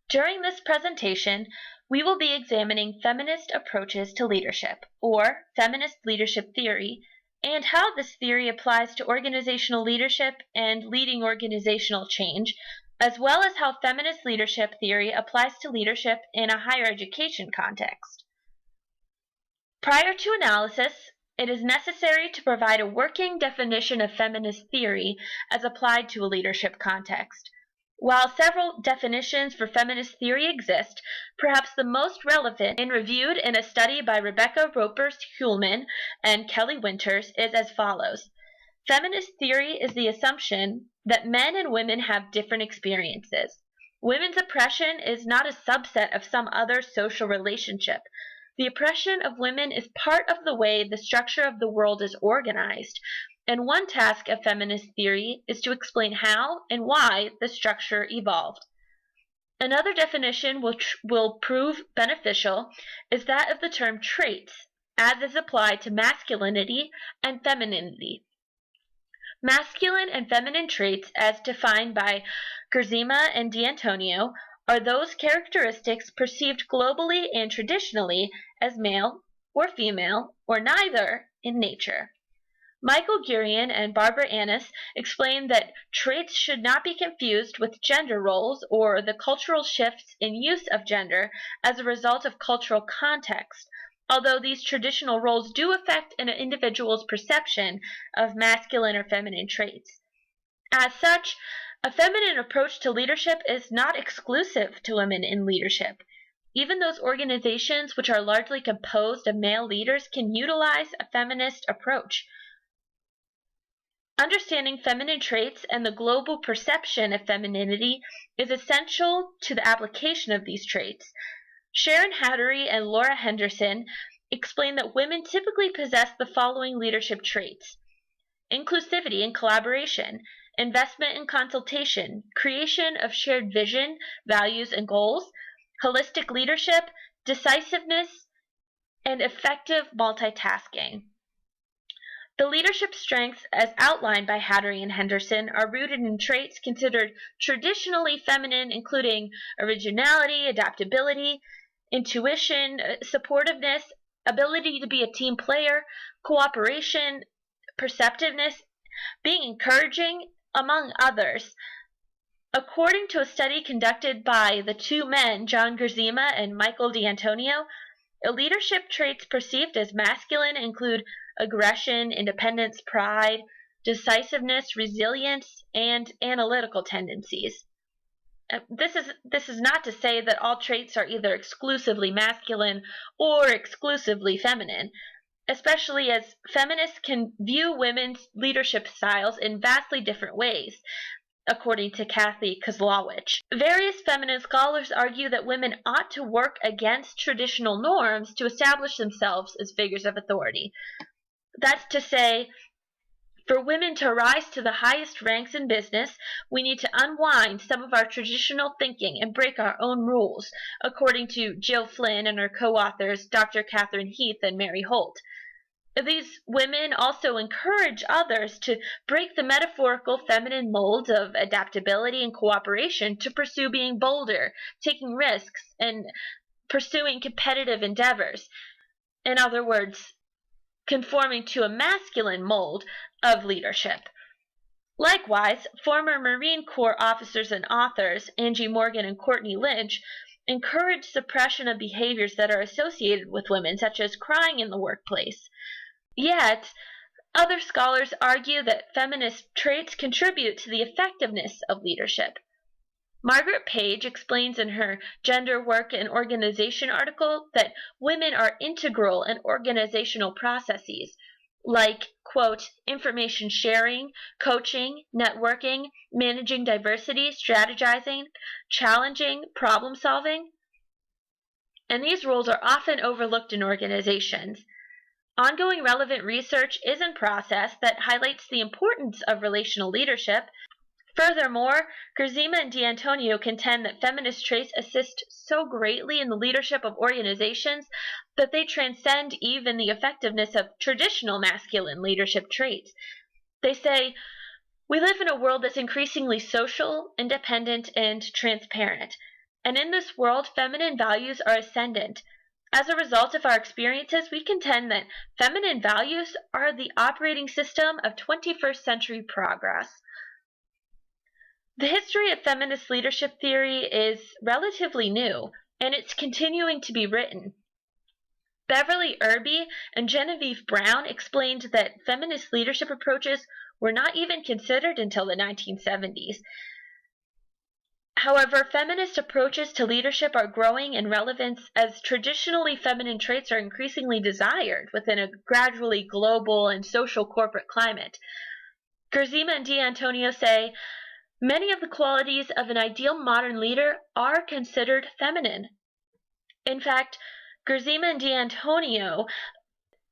During this presentation, we will be examining feminist approaches to leadership, or feminist leadership theory, and how this theory applies to organizational leadership and leading organizational change, as well as how feminist leadership theory applies to leadership in a higher education context. Prior to analysis, it is necessary to provide a working definition of feminist theory as applied to a leadership context. While several definitions for feminist theory exist, perhaps the most relevant and reviewed in a study by Rebecca Ropers-Huelman and Kelly Winters is as follows. Feminist theory is the assumption that men and women have different experiences. Women's oppression is not a subset of some other social relationship. The oppression of women is part of the way the structure of the world is organized, and one task of feminist theory is to explain how and why the structure evolved. Another definition which will prove beneficial is that of the term traits, as is applied to masculinity and femininity. Masculine and feminine traits, as defined by Gerzema and D'Antonio, are those characteristics perceived globally and traditionally as male or female or neither in nature. Michael Gurian and Barbara Annis explain that traits should not be confused with gender roles or the cultural shifts in use of gender as a result of cultural context, although these traditional roles do affect an individual's perception of masculine or feminine traits. As such, a feminine approach to leadership is not exclusive to women in leadership. Even those organizations which are largely composed of male leaders can utilize a feminist approach. Understanding feminine traits and the global perception of femininity is essential to the application of these traits. Sharon Hattery and Laura Henderson explain that women typically possess the following leadership traits: inclusivity and collaboration, investment and consultation, creation of shared vision, values, and goals, holistic leadership, decisiveness, and effective multitasking. The leadership strengths, as outlined by Hattery and Henderson, are rooted in traits considered traditionally feminine, including originality, adaptability, intuition, supportiveness, ability to be a team player, cooperation, perceptiveness, being encouraging, among others. According to a study conducted by the two men, John Gerzema and Michael D'Antonio, leadership traits perceived as masculine include aggression, independence, pride, decisiveness, resilience, and analytical tendencies. This is not to say that all traits are either exclusively masculine or exclusively feminine, especially as feminists can view women's leadership styles in vastly different ways, according to Kathy Kozlowicz. Various feminist scholars argue that women ought to work against traditional norms to establish themselves as figures of authority. That's to say, for women to rise to the highest ranks in business, we need to unwind some of our traditional thinking and break our own rules, according to Jill Flynn and her co-authors Dr. Catherine Heath and Mary Holt. These women also encourage others to break the metaphorical feminine molds of adaptability and cooperation to pursue being bolder, taking risks, and pursuing competitive endeavors. In other words, conforming to a masculine mold of leadership. Likewise, former Marine Corps officers and authors Angie Morgan and Courtney Lynch encourage suppression of behaviors that are associated with women, such as crying in the workplace. Yet, other scholars argue that feminist traits contribute to the effectiveness of leadership. Margaret Page explains in her Gender, Work, and Organization article that women are integral in organizational processes, like, quote, information sharing, coaching, networking, managing diversity, strategizing, challenging, problem solving. And these roles are often overlooked in organizations. Ongoing relevant research is in process that highlights the importance of relational leadership. Furthermore, Gerzema and D'Antonio contend that feminist traits assist so greatly in the leadership of organizations that they transcend even the effectiveness of traditional masculine leadership traits. They say, "We live in a world that's increasingly social, independent, and transparent. and in this world, feminine values are ascendant. As a result of our experiences, we contend that feminine values are the operating system of 21st century progress. The history of feminist leadership theory is relatively new, and it's continuing to be written. Beverly Irby and Genevieve Brown explained that feminist leadership approaches were not even considered until the 1970s. However, feminist approaches to leadership are growing in relevance as traditionally feminine traits are increasingly desired within a gradually global and social corporate climate. Gerzema and D'Antonio say, many of the qualities of an ideal modern leader are considered feminine. In fact, Gerzema and D'Antonio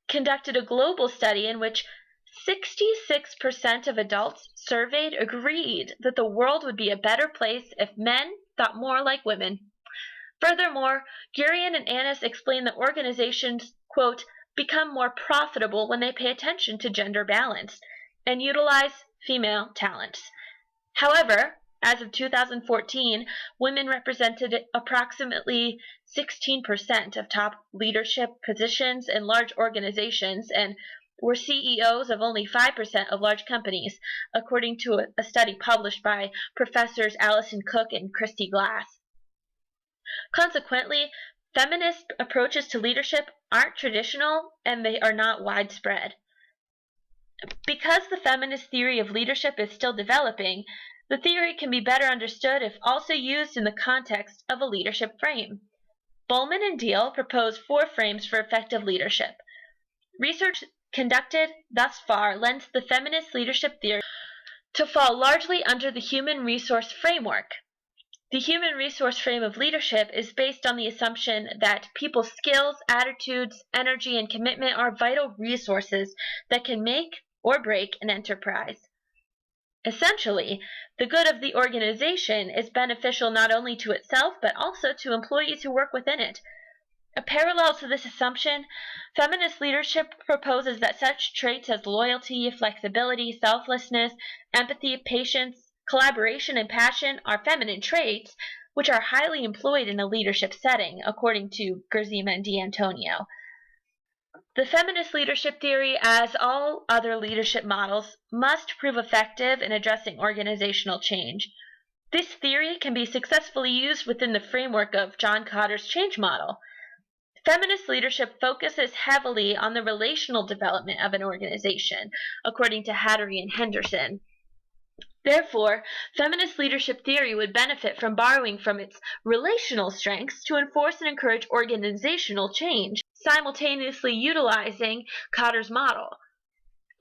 conducted a global study in which 66% of adults surveyed agreed that the world would be a better place if men thought more like women. Furthermore, Gurian and Annis explain that organizations, quote, become more profitable when they pay attention to gender balance and utilize female talents. However, as of 2014, women represented approximately 16% of top leadership positions in large organizations and were CEOs of only 5% of large companies, according to a study published by professors Alison Cook and Christy Glass. Consequently, feminist approaches to leadership aren't traditional and they are not widespread. Because the feminist theory of leadership is still developing, the theory can be better understood if also used in the context of a leadership frame. Bowman and Deal propose 4 frames for effective leadership. Research conducted thus far lends the feminist leadership theory to fall largely under the human resource framework. The human resource frame of leadership is based on the assumption that people's skills, attitudes, energy, and commitment are vital resources that can make or break an enterprise. Essentially, the good of the organization is beneficial not only to itself but also to employees who work within it. A parallel to this assumption, feminist leadership proposes that such traits as loyalty, flexibility, selflessness, empathy, patience, collaboration, and passion are feminine traits, which are highly employed in a leadership setting, according to Gerzema and D'Antonio. The feminist leadership theory, as all other leadership models, must prove effective in addressing organizational change. This theory can be successfully used within the framework of John Cotter's change model. Feminist leadership focuses heavily on the relational development of an organization, according to Hattery and Henderson. Therefore, feminist leadership theory would benefit from borrowing from its relational strengths to enforce and encourage organizational change, simultaneously utilizing Cotter's model.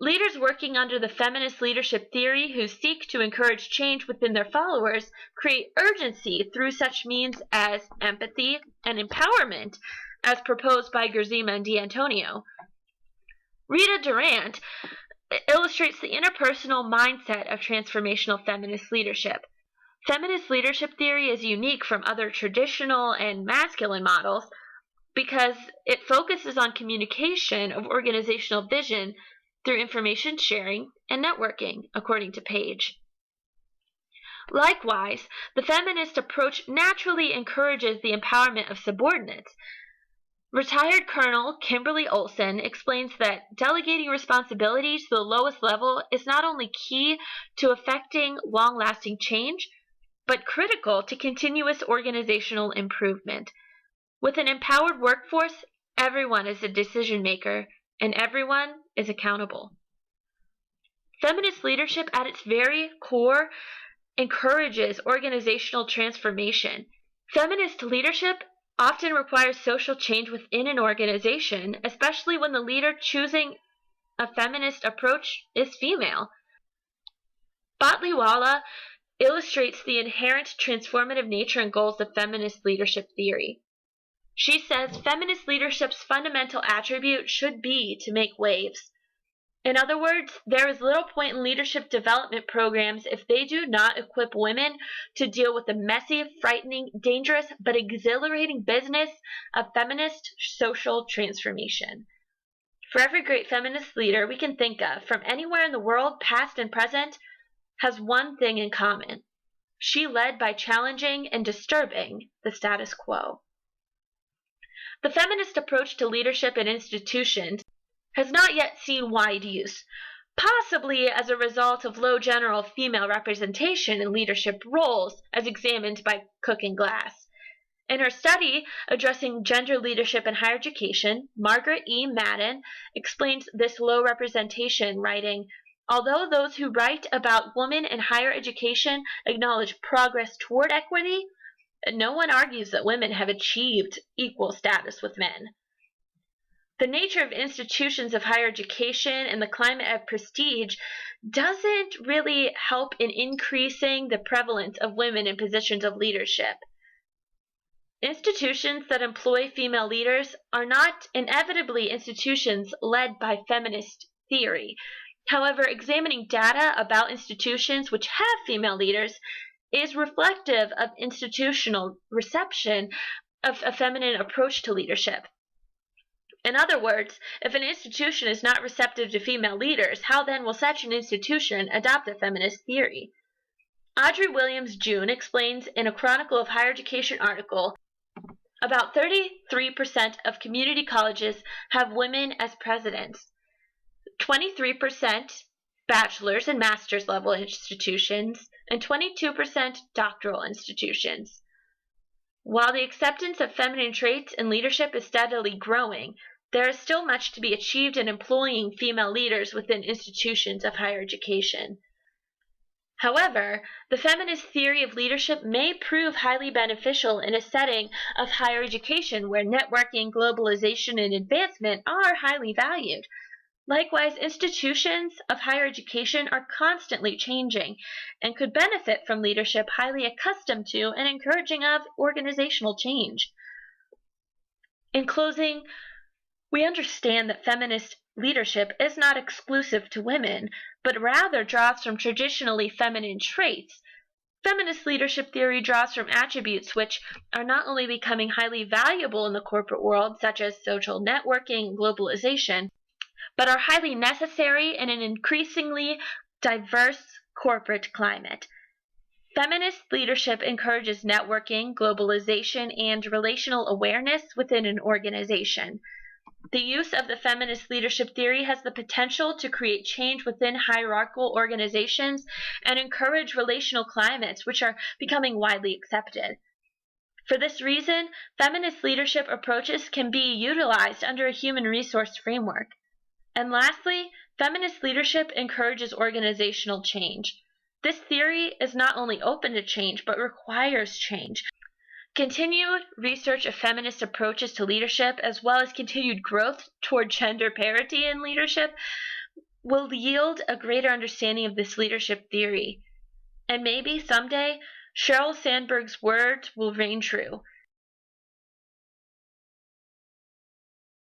Leaders working under the feminist leadership theory who seek to encourage change within their followers create urgency through such means as empathy and empowerment, as proposed by Gerzema and D'Antonio. Rita Durant illustrates the interpersonal mindset of transformational feminist leadership. Feminist leadership theory is unique from other traditional and masculine models because it focuses on communication of organizational vision through information sharing and networking, according to Page. Likewise, the feminist approach naturally encourages the empowerment of subordinates. Retired Colonel Kimberly Olson explains that delegating responsibilities to the lowest level is not only key to effecting long-lasting change, but critical to continuous organizational improvement. With an empowered workforce, everyone is a decision maker, and everyone is accountable. Feminist leadership at its very core encourages organizational transformation. Feminist leadership often requires social change within an organization, especially when the leader choosing a feminist approach is female. Batliwala illustrates the inherent transformative nature and goals of feminist leadership theory. She says feminist leadership's fundamental attribute should be to make waves. In other words, there is little point in leadership development programs if they do not equip women to deal with the messy, frightening, dangerous, but exhilarating business of feminist social transformation. For every great feminist leader we can think of, from anywhere in the world, past and present, has one thing in common. She led by challenging and disturbing the status quo. The feminist approach to leadership in institutions has not yet seen wide use, possibly as a result of low general female representation in leadership roles, as examined by Cook and Glass. In her study addressing gender leadership in higher education, Margaret E. Madden explains this low representation, writing, "Although those who write about women in higher education acknowledge progress toward equity, no one argues that women have achieved equal status with men. The nature of institutions of higher education and the climate of prestige doesn't really help in increasing the prevalence of women in positions of leadership. Institutions that employ female leaders are not inevitably institutions led by feminist theory. However, examining data about institutions which have female leaders is reflective of institutional reception of a feminine approach to leadership. In other words, if an institution is not receptive to female leaders, how then will such an institution adopt a feminist theory?" Audrey Williams June explains in a Chronicle of Higher Education article, about 33% of community colleges have women as presidents, 23% bachelor's and master's level institutions, and 22% doctoral institutions. While the acceptance of feminine traits in leadership is steadily growing, there is still much to be achieved in employing female leaders within institutions of higher education. However, the feminist theory of leadership may prove highly beneficial in a setting of higher education where networking, globalization, and advancement are highly valued. Likewise, institutions of higher education are constantly changing and could benefit from leadership highly accustomed to and encouraging of organizational change. In closing, we understand that feminist leadership is not exclusive to women, but rather draws from traditionally feminine traits. Feminist leadership theory draws from attributes which are not only becoming highly valuable in the corporate world, such as social networking and globalization, but are highly necessary in an increasingly diverse corporate climate. Feminist leadership encourages networking, globalization, and relational awareness within an organization. The use of the feminist leadership theory has the potential to create change within hierarchical organizations and encourage relational climates which are becoming widely accepted. For this reason, feminist leadership approaches can be utilized under a human resource framework. And lastly, feminist leadership encourages organizational change. This theory is not only open to change, but requires change. Continued research of feminist approaches to leadership, as well as continued growth toward gender parity in leadership, will yield a greater understanding of this leadership theory. And maybe someday, Sheryl Sandberg's words will reign true.